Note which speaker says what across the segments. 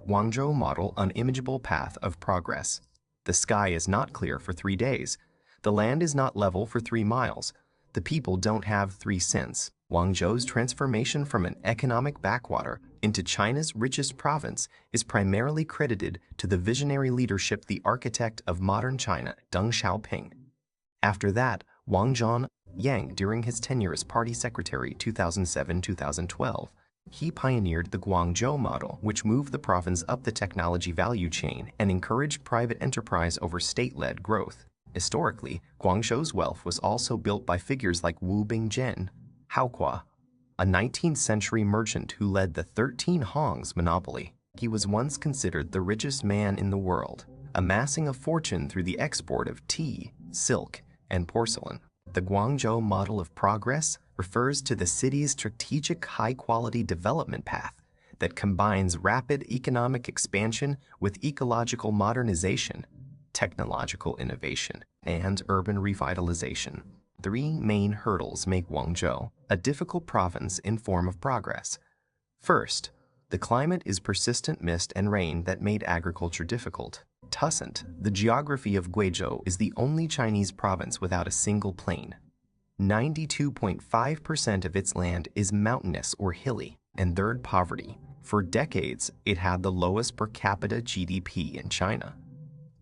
Speaker 1: Guangzhou model unimaginable path of progress. The sky is not clear for 3 days. The land is not level for 3 miles. The people don't have 3 cents. Guangzhou's transformation from an economic backwater into China's richest province is primarily credited to the visionary leadership the architect of modern China, Deng Xiaoping. After that, Wang Yang, during his tenure as party secretary 2007-2012, he pioneered the Guangzhou model, which moved the province up the technology value chain and encouraged private enterprise over state-led growth. Historically, Guangzhou's wealth was also built by figures like Wu Bingzhen, Haokua, a 19th-century merchant who led the 13 Hongs monopoly. He was once considered the richest man in the world, amassing a fortune through the export of tea, silk, and porcelain. The Guangzhou model of progress refers to the city's strategic high-quality development path that combines rapid economic expansion with ecological modernization, technological innovation, and urban revitalization. 3 main hurdles make Guangzhou a difficult province in form of progress. First, the climate is persistent mist and rain that made agriculture difficult. Tussant, the geography of Guizhou is the only Chinese province without a single plain. 92.5% of its land is mountainous or hilly. And third, poverty. For decades, it had the lowest per capita GDP in China.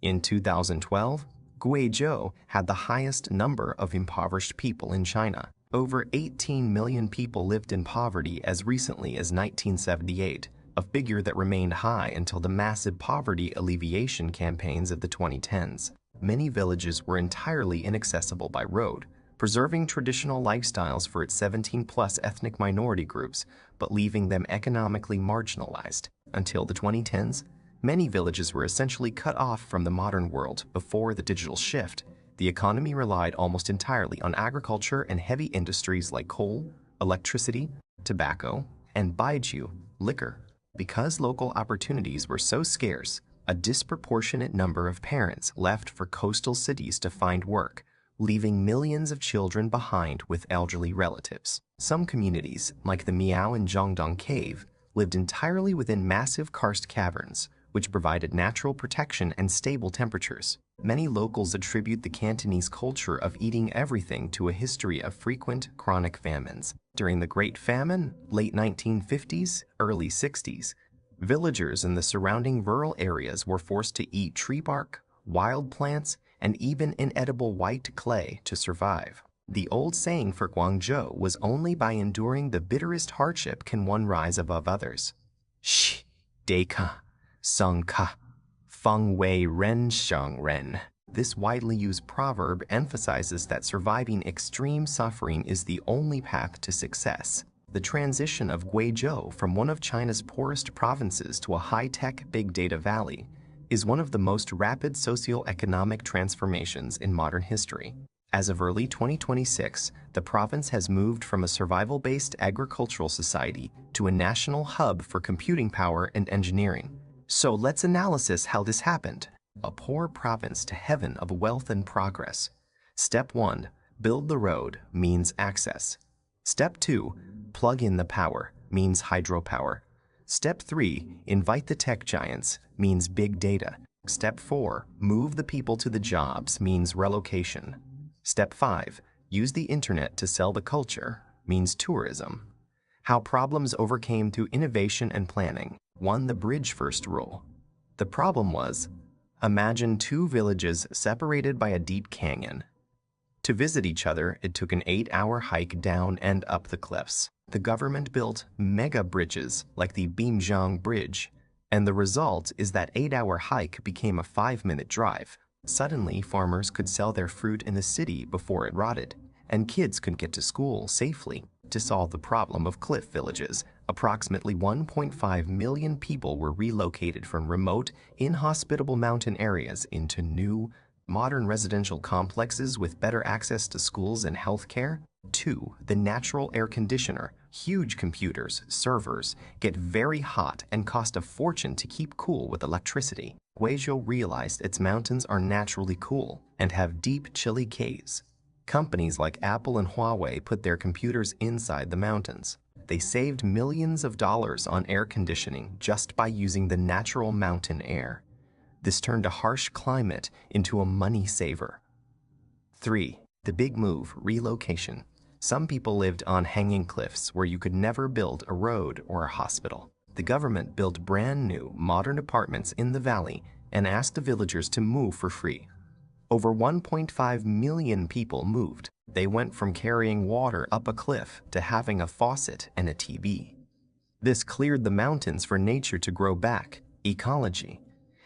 Speaker 1: In 2012, Guizhou had the highest number of impoverished people in China. Over 18 million people lived in poverty as recently as 1978, a figure that remained high until the massive poverty alleviation campaigns of the 2010s. Many villages were entirely inaccessible by road, preserving traditional lifestyles for its 17-plus ethnic minority groups, but leaving them economically marginalized. Until the 2010s, many villages were essentially cut off from the modern world. Before the digital shift, the economy relied almost entirely on agriculture and heavy industries like coal, electricity, tobacco, and baijiu, liquor. Because local opportunities were so scarce, a disproportionate number of parents left for coastal cities to find work, leaving millions of children behind with elderly relatives. Some communities, like the Miao and Zhongdong Cave, lived entirely within massive karst caverns, which provided natural protection and stable temperatures. Many locals attribute the Cantonese culture of eating everything to a history of frequent chronic famines. During the Great Famine, late 1950s, early 60s, villagers in the surrounding rural areas were forced to eat tree bark, wild plants, and even inedible white clay to survive. The old saying for Guangzhou was only by enduring the bitterest hardship can one rise above others. Shi, Deika, Sung Ka, Feng Wei Ren Sheng Ren. This widely used proverb emphasizes that surviving extreme suffering is the only path to success. The transition of Guizhou from one of China's poorest provinces to a high-tech big data valley is one of the most rapid socio-economic transformations in modern history. As of early 2026, the province has moved from a survival-based agricultural society to a national hub for computing power and engineering. So let's analyze how this happened. A poor province to heaven of wealth and progress. Step 1, build the road, means access. Step 2, plug in the power, means hydropower. Step 3, invite the tech giants, means big data. Step 4, move the people to the jobs, means relocation. Step 5, use the internet to sell the culture, means tourism. How problems overcame through innovation and planning. 1. The bridge first rule. The problem was, imagine 2 villages separated by a deep canyon. To visit each other, it took an 8-hour hike down and up the cliffs. The government built mega bridges like the Bimjiang Bridge, and the result is that 8-hour hike became a 5-minute drive. Suddenly, farmers could sell their fruit in the city before it rotted, and kids could get to school safely. To solve the problem of cliff villages, approximately 1.5 million people were relocated from remote, inhospitable mountain areas into new, modern residential complexes with better access to schools and healthcare. 2. The natural air conditioner. Huge computers, servers, get very hot and cost a fortune to keep cool with electricity. Guizhou realized its mountains are naturally cool and have deep, chilly caves. Companies like Apple and Huawei put their computers inside the mountains. they saved millions of dollars on air conditioning just by using the natural mountain air. This turned a harsh climate into a money saver. 3. The big move, relocation. Some people lived on hanging cliffs where you could never build a road or a hospital. The government built brand new, modern apartments in the valley and asked the villagers to move for free. Over 1.5 million people moved. They went from carrying water up a cliff to having a faucet and a TV. This cleared the mountains for nature to grow back, ecology,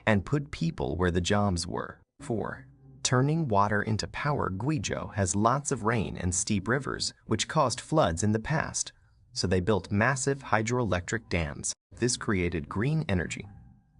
Speaker 1: and put people where the jobs were. 4. Turning water into power. Guangzhou has lots of rain and steep rivers, which caused floods in the past. So they built massive hydroelectric dams. This created green energy.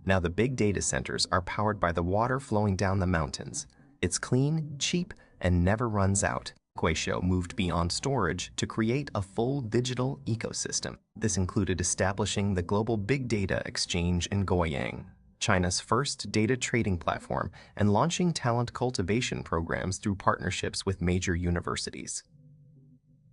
Speaker 1: Now the big data centers are powered by the water flowing down the mountains. It's clean, cheap, and never runs out. Guangzhou moved beyond storage to create a full digital ecosystem. This included establishing the global big data exchange in Guoyang, China's first data trading platform, and launching talent cultivation programs through partnerships with major universities.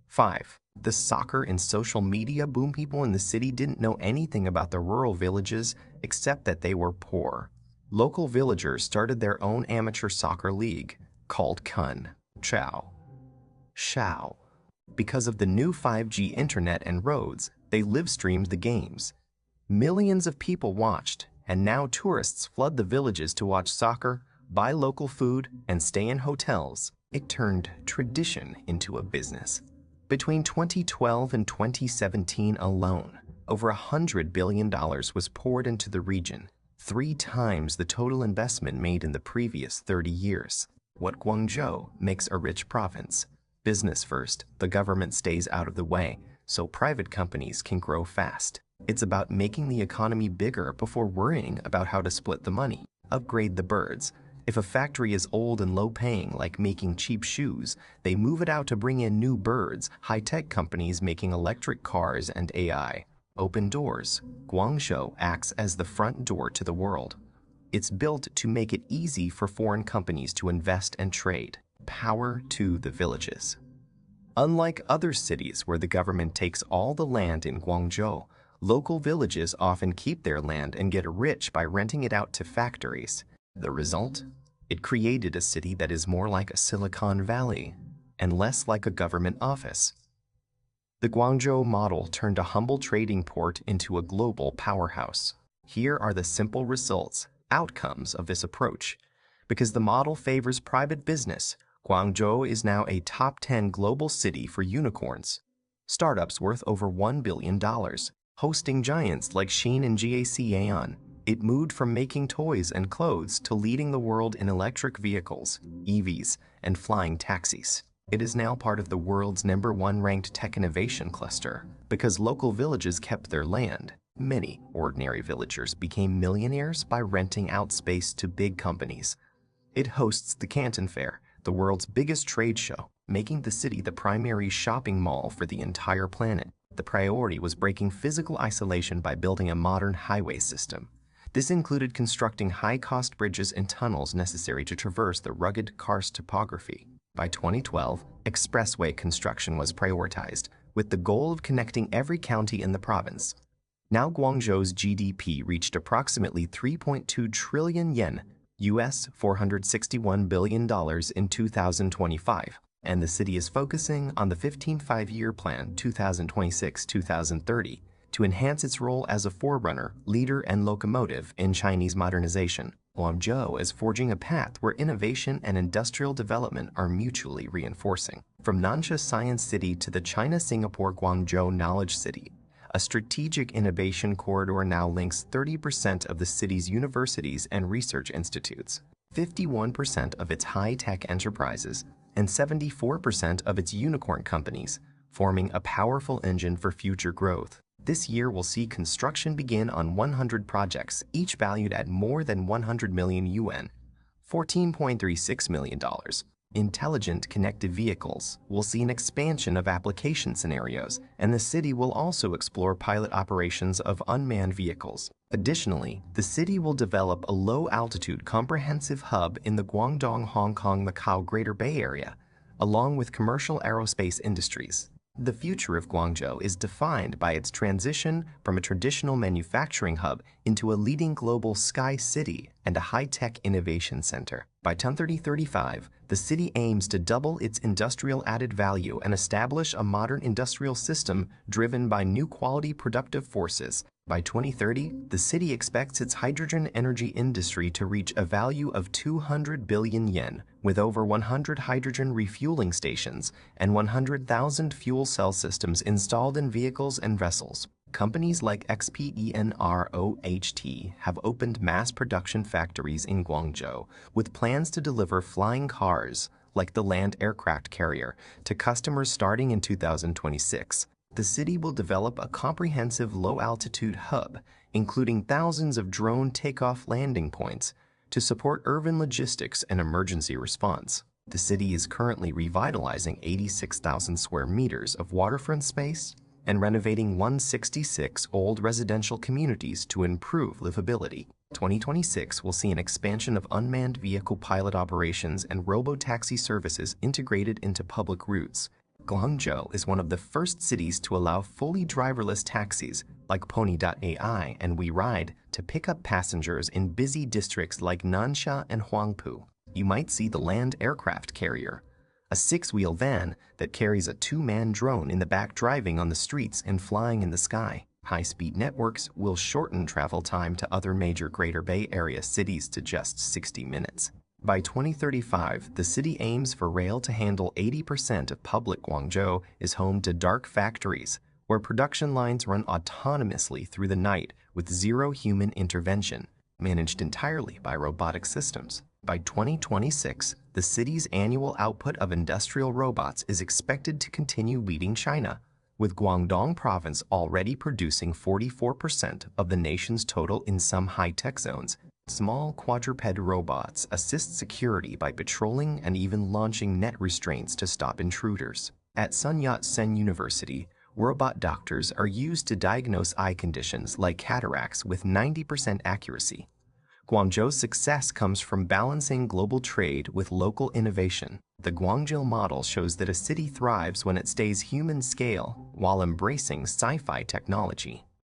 Speaker 1: 5. The soccer and social media boom. People in the city didn't know anything about the rural villages except that they were poor. Local villagers started their own amateur soccer league called Kun Chao Shao. Because of the new 5G internet and roads, they live-streamed the games. Millions of people watched, and now tourists flood the villages to watch soccer, buy local food, and stay in hotels. It turned tradition into a business. Between 2012 and 2017 alone, over $100 billion was poured into the region, 3 times the total investment made in the previous 30 years. What Guangzhou makes a rich province. Business first, the government stays out of the way, so private companies can grow fast. It's about making the economy bigger before worrying about how to split the money. Upgrade the birds. If a factory is old and low-paying, like making cheap shoes, they move it out to bring in new birds, high-tech companies making electric cars and AI. Open doors. Guangzhou acts as the front door to the world. It's built to make it easy for foreign companies to invest and trade. Power to the villages. Unlike other cities where the government takes all the land in Guangzhou, local villages often keep their land and get rich by renting it out to factories. The result? It created a city that is more like a Silicon Valley and less like a government office. The Guangzhou model turned a humble trading port into a global powerhouse. Here are the simple results, outcomes of this approach. Because the model favors private business, Guangzhou is now a top 10 global city for unicorns. Startups worth over $1 billion, hosting giants like Shein and GAC Aeon. It moved from making toys and clothes to leading the world in electric vehicles, EVs, and flying taxis. It is now part of the world's #1 ranked tech innovation cluster. Because local villages kept their land, many ordinary villagers became millionaires by renting out space to big companies. It hosts the Canton Fair, the world's biggest trade show, making the city the primary shopping mall for the entire planet. The priority was breaking physical isolation by building a modern highway system. This included constructing high-cost bridges and tunnels necessary to traverse the rugged karst topography. By 2012, expressway construction was prioritized, with the goal of connecting every county in the province. Now Guangzhou's GDP reached approximately 3.2 trillion yen, US $461 billion in 2025, and the city is focusing on the 15th Five-Year Plan 2026-2030 to enhance its role as a forerunner, leader, and locomotive in Chinese modernization. Guangzhou is forging a path where innovation and industrial development are mutually reinforcing. From Nansha Science City to the China-Singapore Guangzhou Knowledge City, a strategic innovation corridor now links 30% of the city's universities and research institutes, 51% of its high-tech enterprises, and 74% of its unicorn companies, forming a powerful engine for future growth. This year will see construction begin on 100 projects, each valued at more than 100 million yuan, $14.36 million. Intelligent connected vehicles will see an expansion of application scenarios, and the city will also explore pilot operations of unmanned vehicles. Additionally, the city will develop a low-altitude comprehensive hub in the Guangdong, Hong Kong, Macau Greater Bay Area, along with commercial aerospace industries. The future of Guangzhou is defined by its transition from a traditional manufacturing hub into a leading global sky city and a high-tech innovation center. By 2035, the city aims to double its industrial added value and establish a modern industrial system driven by new quality productive forces. By 2030, the city expects its hydrogen energy industry to reach a value of 200 billion yen, with over 100 hydrogen refueling stations and 100,000 fuel cell systems installed in vehicles and vessels. Companies like XPENROHT have opened mass production factories in Guangzhou, with plans to deliver flying cars, like the land aircraft carrier, to customers starting in 2026. The city will develop a comprehensive low-altitude hub, including thousands of drone takeoff landing points, to support urban logistics and emergency response. The city is currently revitalizing 86,000 square meters of waterfront space and renovating 166 old residential communities to improve livability. 2026 will see an expansion of unmanned vehicle pilot operations and robotaxi services integrated into public routes. Guangzhou is one of the first cities to allow fully driverless taxis like Pony.ai and WeRide to pick up passengers in busy districts like Nansha and Huangpu. You might see the land aircraft carrier, a six-wheel van that carries a two-man drone in the back driving on the streets and flying in the sky. High-speed networks will shorten travel time to other major Greater Bay Area cities to just 60 minutes. By 2035, the city aims for rail to handle 80% of public. Guangzhou is home to dark factories, where production lines run autonomously through the night with zero human intervention, managed entirely by robotic systems. By 2026, the city's annual output of industrial robots is expected to continue leading China, with Guangdong province already producing 44% of the nation's total in some high-tech zones. Small quadruped robots assist security by patrolling and even launching net restraints to stop intruders. At Sun Yat-sen University, robot doctors are used to diagnose eye conditions like cataracts with 90% accuracy. Guangzhou's success comes from balancing global trade with local innovation. The Guangzhou model shows that a city thrives when it stays human scale while embracing sci-fi technology.